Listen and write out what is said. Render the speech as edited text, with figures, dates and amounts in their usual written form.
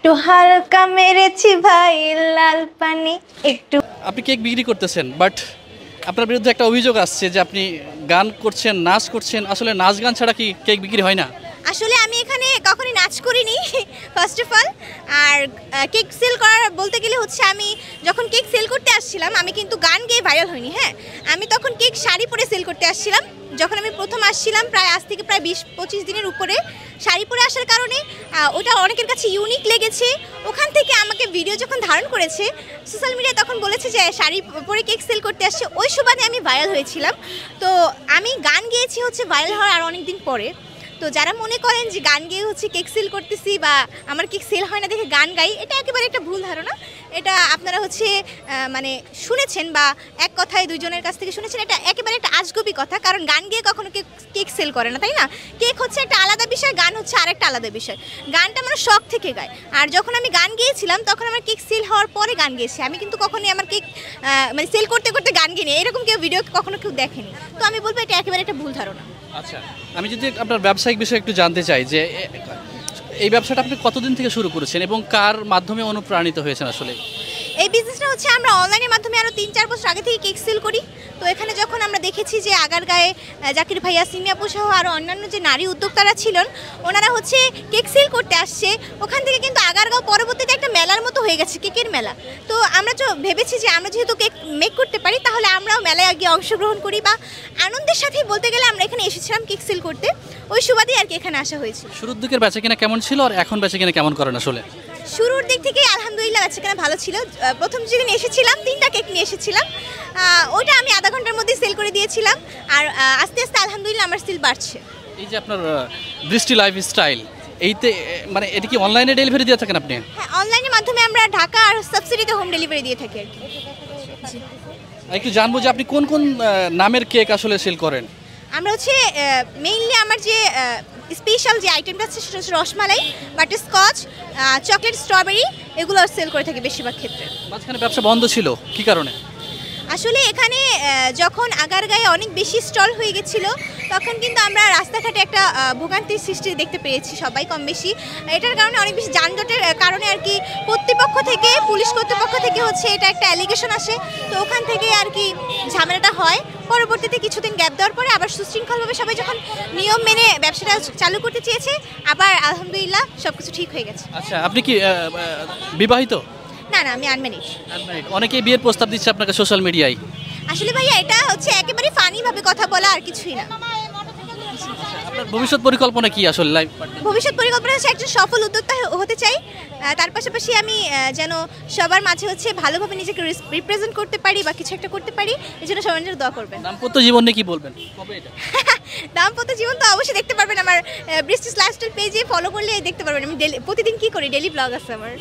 একটু হালকা মেরেছি ভাই লাল পানি একটু। আপনি কেক বিক্রি করতেছেন, বাট আপনার বিরুদ্ধে একটা অভিযোগ আসছে যে আপনি গান করছেন, নাচ করছেন। আসলে নাচ গান ছাড়া কি কেক বিক্রি হয় না? আসলে আমি এখানে কখনোই নাচ করিনি ফার্স্ট অফ অল। আর কেক সেল করার বলতে গেলে হচ্ছে আমি যখন কেক সেল করতে আসছিলাম আমি কিন্তু গান গেয়ে ভাইরাল হইনি। হ্যাঁ, আমি তখন কেক শাড়ি পরে সেল করতে আসছিলাম। যখন আমি প্রথম আসছিলাম আজ থেকে প্রায় 20-25 দিনের উপরে শাড়ি পরে আসার কারণে ওটা অনেকের কাছে ইউনিক লেগেছে। ওখান থেকে আমাকে ভিডিও যখন ধারণ করেছে সোশ্যাল মিডিয়ায় তখন বলেছে যে শাড়ি পরে কেক সেল করতে আসছে, ওই সুবাদে আমি ভাইরাল হয়েছিলাম। তো আমি গান গেয়েছি হচ্ছে ভাইরাল হওয়ার আর অনেক দিন পরে। তো যারা মনে করেন যে গান গেয়ে হচ্ছে কেক সেল করতেছি বা আমার কেক সেল হয় না দেখে গান গাই, এটা একেবারে একটা ভুল ধারণা। এটা আপনারা হচ্ছে মানে শুনেছেন বা এক কথায় দুইজনের কাছ থেকে শুনেছেন, এটা একেবারে একটা আজগুবি কথা। কারণ গান গেয়ে কখনো কেক সেল করে না, তাই না? কেক হচ্ছে একটা আলাদা বিষয়, গান হচ্ছে আরেকটা আলাদা বিষয়। গানটা আমরা শখ থেকে গাই, আর যখন আমি গান গেয়েছিলাম তখন আমার কেক সেল হওয়ার পরে গান গেয়েছি। আমি কিন্তু কখনোই আমার কেক মানে সেল করতে করতে গান গেয়ে নিই, এরকম কেউ ভিডিও কখনো কেউ দেখেনি। তো আমি বলবো এটা একেবারে একটা ভুল ধারণা। আচ্ছা, আমি যদি আপনার ব্যবসায়িক বিষয়ে একটু জানতে চাই যে এই ব্যবসাটা আপনি কতদিন থেকে শুরু করেছেন এবং কার মাধ্যমে অনুপ্রাণিত হয়েছেন? আসলে এই বিজনেসটা হচ্ছে আমরা অনলাইনের মাধ্যমে আরও 3-4 বছর আগে থেকে কেক সেল করি। তো এখানে যখন আমরা দেখেছি যে আগারগাঁয়ে জাকির ভাইয়া, সিমি আপু সহ আরও অন্যান্য যে নারী উদ্যোক্তারা ছিলেন ওনারা হচ্ছে কেক সেল করতে আসছে, ওখান থেকে কিন্তু আগারগাঁও পরবর্তীতে একটা মেলার মতো হয়ে গেছে, কেকের মেলা। তো আমরা তো ভেবেছি যে আমরা যেহেতু কেক মেক করতে পারি তাহলে আমরাও মেলায় গিয়ে অংশগ্রহণ করি, বা আনন্দের সাথেই বলতে গেলে আমরা এখানে এসেছিলাম কেক সেল করতে, ওই সুবাদেই আর কি এখানে আসা হয়েছিল। শুরুর দিকের বেচাকেনা কেমন ছিল আর এখন বেচাকেনা কেমন করেন? আসলে শুরুর দিক থেকে আলহামদুলিল্লাহ বেচাকেনা ভালো ছিল। প্রথম যেদিন এসেছিলাম 3টা কেক নিয়ে এসেছিলাম, ওইটা আমি আধা ঘন্টার মধ্যে সেল করে দিয়েছিলাম। আর আস্তে আস্তে আলহামদুলিল্লাহ আমার সেল বাড়ছে। এই যে আপনার বৃষ্টি লাইফস্টাইল, এইতে মানে এটা কি অনলাইনে ডেলিভারি দিয়ে থাকেন আপনি? হ্যাঁ, অনলাইনের মাধ্যমে আমরা ঢাকা আর সাবসিডিতে হোম ডেলিভারি দিয়ে থাকি আর কি। জি, একটু জানবো যে আপনি কোন কোন নামের কেক আসলে সেল করেন? আমরা হচ্ছে মেইনলি আমার যে স্পেশাল যে আইটেমটা আছে সেটা হচ্ছে রসমালাই, বাটারস্কচ, চকলেট, স্ট্রবেরি, এগুলো সেল করে থাকি বেশিরভাগ ক্ষেত্রে। মাঝখানে ব্যবসা বন্ধ ছিল কি কারণে? আসলে এখানে যখন আগারগাঁয়ে অনেক বেশি স্টল হয়ে গেছিলো তখন কিন্তু আমরা রাস্তাঘাটে একটা ভোগান্তির সৃষ্টি দেখতে পেয়েছি সবাই কম বেশি। এটার কারণে অনেক বেশি যানজটের কারণে আর কি কর্তৃপক্ষ থেকে, পুলিশ কর্তৃপক্ষ থেকে হচ্ছে এটা একটা অ্যালিগেশন আসে। তো ওখান থেকে আর কি ঝামেলাটা হয়। পরবর্তীতে কিছুদিন গ্যাপ দেওয়ার পরে আবার সুশৃঙ্খলভাবে সবাই যখন নিয়ম মেনে ব্যবসাটা চালু করতে চেয়েছে, আবার আলহামদুলিল্লাহ সব কিছু ঠিক হয়ে গেছে। আচ্ছা, আপনি কি বিবাহিত? না না, আমি আনম্যারিড। অনেকেই বিয়ের প্রস্তাব দিচ্ছে আপনাকে সোশ্যাল মিডিয়ায়। আসলে ভাইয়া এটা হচ্ছে একেবারে ফানিভাবে কথা বলা, আর কিছুই না। আপনার ভবিষ্যৎ পরিকল্পনা কি আসলে? লাইফ ভবিষ্যৎ পরিকল্পনা হচ্ছে একজন সফল উদ্যোক্তা হতে চাই। তার পাশাপাশি আমি যেন সবার মাঝে হচ্ছে ভালোভাবে নিজেকে রিপ্রেজেন্ট করতে পারি বা কিছু একটা করতে পারি, এই জন্য সবার জন্য দোয়া করবেন। দাম্পত্য জীবন নিয়ে কি বলবেন? কবে এটা? দাম্পত্য জীবন তো অবশ্যই দেখতে পারবেন আমার বৃষ্টি লাইফস্টাইল পেজে ফলো করলে দেখতে পারবেন। আমি প্রতিদিন কি করি, ডেইলি ব্লগ আছে আমার।